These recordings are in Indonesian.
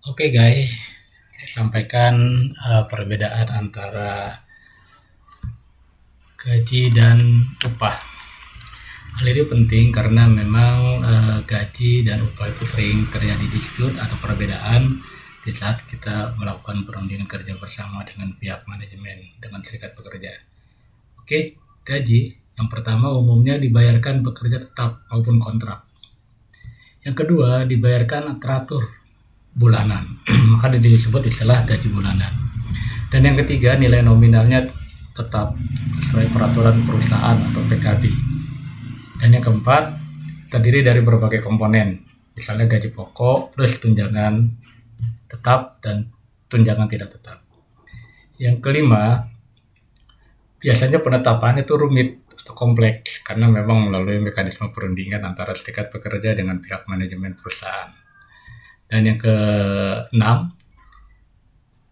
Oke guys, saya sampaikan perbedaan antara gaji dan upah. Hal ini penting karena memang gaji dan upah itu sering terjadi dispute atau perbedaan di saat kita melakukan perundingan kerja bersama dengan pihak manajemen dengan serikat pekerja. Oke, gaji yang pertama umumnya dibayarkan pekerja tetap maupun kontrak. Yang kedua dibayarkan teratur bulanan, maka disebut istilah gaji bulanan. Dan yang ketiga, nilai nominalnya tetap sesuai peraturan perusahaan atau PKB. Dan yang keempat, terdiri dari berbagai komponen, misalnya gaji pokok plus tunjangan tetap dan tunjangan tidak tetap. Yang kelima, biasanya penetapannya itu rumit atau kompleks karena memang melalui mekanisme perundingan antara serikat pekerja dengan pihak manajemen perusahaan. Dan yang keenam,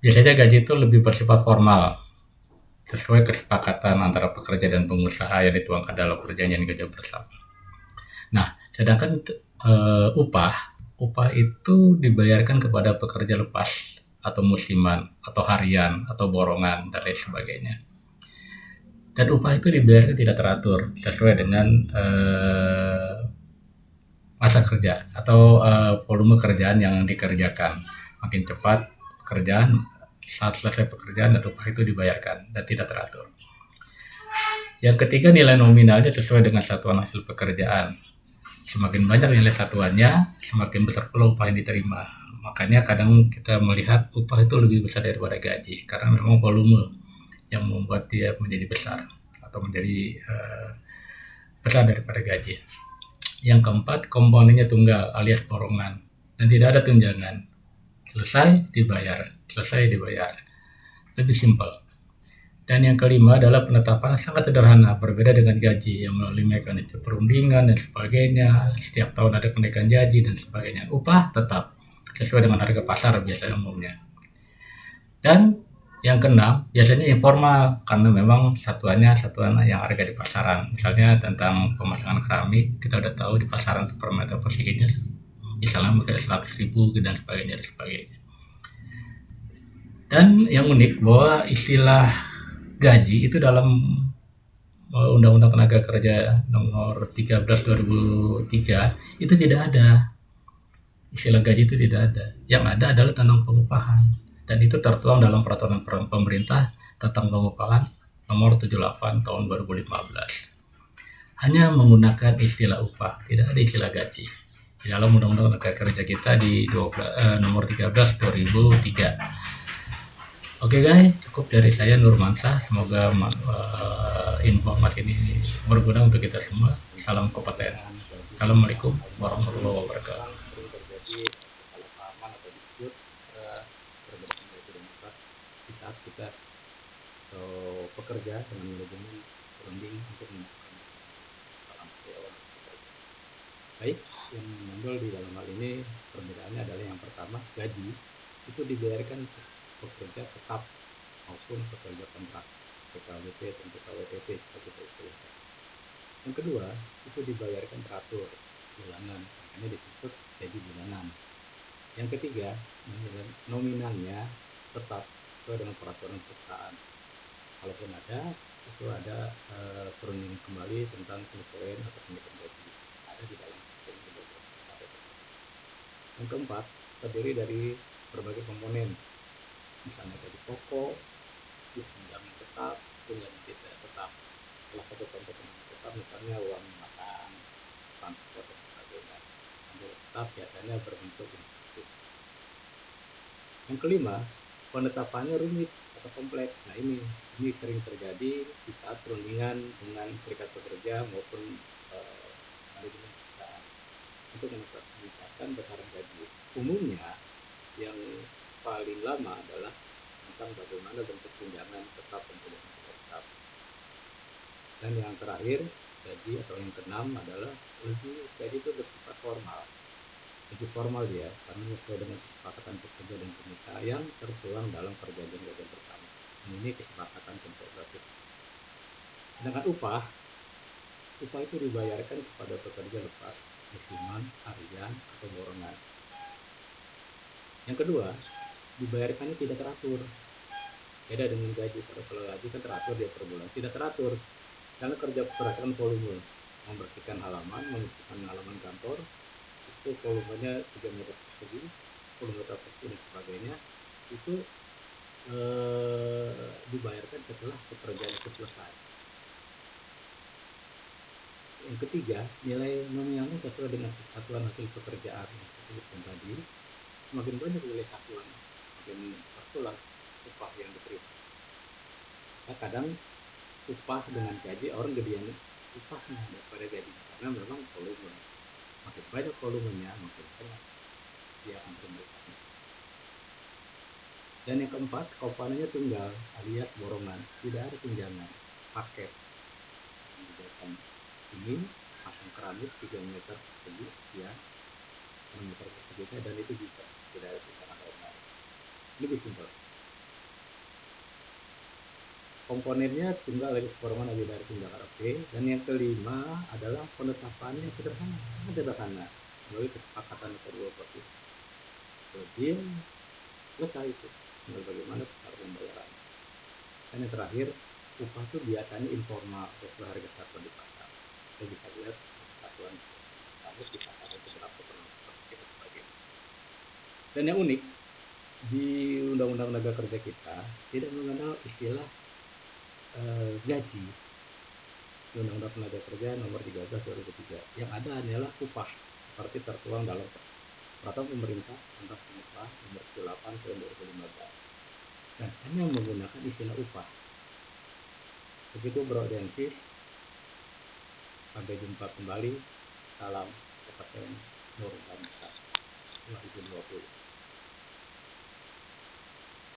biasanya gaji itu lebih bersifat formal, sesuai kesepakatan antara pekerja dan pengusaha yang dituangkan dalam perjanjian kerja bersama. Nah, sedangkan upah itu dibayarkan kepada pekerja lepas atau musiman atau harian atau borongan dan lain sebagainya. Dan upah itu dibayarkan tidak teratur sesuai dengan masa kerja atau volume kerjaan yang dikerjakan. Makin cepat pekerjaan, saat selesai pekerjaan dan upah itu dibayarkan dan tidak teratur. Yang ketiga, nilai nominalnya sesuai dengan satuan hasil pekerjaan. Semakin banyak nilai satuannya, semakin besar pula upah yang diterima. Makanya kadang kita melihat upah itu lebih besar daripada gaji karena memang volume yang membuat dia menjadi besar atau menjadi besar daripada gaji. Yang keempat, komponennya tunggal alias borongan dan tidak ada tunjangan. Selesai dibayar, selesai dibayar. Lebih simpel. Dan yang kelima adalah penetapan sangat sederhana, berbeda dengan gaji yang melalui mekanisme perundingan dan sebagainya. Setiap tahun ada kenaikan gaji dan sebagainya. Upah tetap sesuai dengan harga pasar biasanya umumnya. Dan yang keenam, biasanya informal karena memang satuan yang harga di pasaran. Misalnya tentang pemasangan keramik, kita udah tahu di pasaran per meter perseginya misalnya mungkin 100.000 dan sebagainya dan sebagainya. Dan yang unik bahwa istilah gaji itu dalam Undang-Undang Tenaga Kerja Nomor 13 2003 itu tidak ada. Istilah gaji itu tidak ada. Yang ada adalah tentang pengupahan. Dan itu tertuang dalam peraturan pemerintah tentang pengupahan nomor 78 tahun 2015. Hanya menggunakan istilah upah, tidak ada istilah gaji. Di dalam Undang-Undang Tenaga Kerja kita di nomor 13 2003. Oke guys, cukup dari saya Nurmansyah. Semoga informasi ini berguna untuk kita semua. Salam kompeten. Assalamualaikum warahmatullahi wabarakatuh. Sering terjadi kesalahpahaman atau dispute perbedaan gaji dan upah di saat kita atau pekerja dengan manajemen berunding untuk melakukan dalam karyawan atau pekerja. Baik, yang menonjol di dalam hal ini perbedaannya adalah yang pertama, gaji itu dibayarkan pekerja tetap maupun pekerja kontrak PKWT dan PKWTT seperti itu istilahnya. Yang kedua, itu dibayarkan teratur bulanan, makanya disebut gaji bulanan. Yang ketiga, nominalnya tetap sesuai dengan peraturan perusahaan. Kalaupun itu ada perundingan kembali tentang penyesuaian atau kenaikan gaji ada di dalam sistem kerja. Yang keempat, terdiri dari berbagai komponen, misalnya gaji pokok, tunjangan tetap, tunjangan tidak tetap. Salah satu contoh tunjangan tetap misalnya uang makan, transport dan sebagainya. Tunjangan tetap biasanya berbentuk insentif. Yang kelima, penetapannya rumit atau kompleks. Nah ini sering terjadi di saat perundingan dengan serikat pekerja maupun manajemen perusahaan untuk menetapkan besaran gaji. Umumnya yang paling lama adalah tentang bagaimana bentuk tunjangan tetap dan tunjangan tidak tetap. Dan yang terakhir, gaji atau yang keenam adalah gaji itu bersifat formal. Gaji formal dia karena sesuai dengan kesepakatan pekerja dan pengusaha yang tertuang dalam perjanjian kerja bersama. Ini kesepakatan kontrak. Sedangkan upah itu dibayarkan kepada pekerja lepas, musiman, harian atau borongan. Yang kedua, dibayarkannya tidak teratur. Beda dengan gaji. Kalau gaji kan teratur dia per bulan, tidak teratur. Karena kerja berdasarkan volume, membersihkan halaman, membersihkan halaman kantor, itu volumenya 3 meter persegi, 10 meter persegi dan sebagainya, itu dibayarkan setelah pekerjaan itu selesai. Yang ketiga, nilai nominalnya sesuai dengan satuan hasil pekerjaan yang saya sebutkan tadi. Semakin banyak nilai satuan, semakin bertulah upah yang diterima. Nah, kadang upah dengan gaji orang gedean upahnya daripada gajinya, karena memang volume. Makin banyak volumenya, makin banyak dia akan memerikanya. Dan yang keempat, komponennya tunggal alias borongan, tidak ada tunjangan, paket. Kemudian ini pasang keramik 3 meter persegi, ya, 6 meter persegi, dan itu bisa tidak ada tunjangan lain-lain. Lebih simpel. Komponennya tunggal alias borongan lebih dari tunjangan, oke. Dan yang kelima adalah penetapannya sederhana melalui kesepakatan kedua partai. Deal selesai itu, tinggal bagaimana cara pembayarannya. Dan yang terakhir, upah itu biasanya informal sesuai harga satuan di pasar. Kita bisa lihat satuan kamu di pasar itu berapa per dan sebagainya. Dan yang unik di Undang-Undang Tenaga Kerja kita tidak mengenal istilah gaji. Di Undang-Undang Tenaga Kerja nomor 13 2003. Yang ada hanyalah upah seperti tertuang dalam Peraturan Pemerintah tentang Pengupahan nomor 8 tahun 2015. Dan hanya menggunakan istilah upah. Begitu Bro Densis. Sampai jumpa kembali. Salam KPM Nur Bangsa 2020.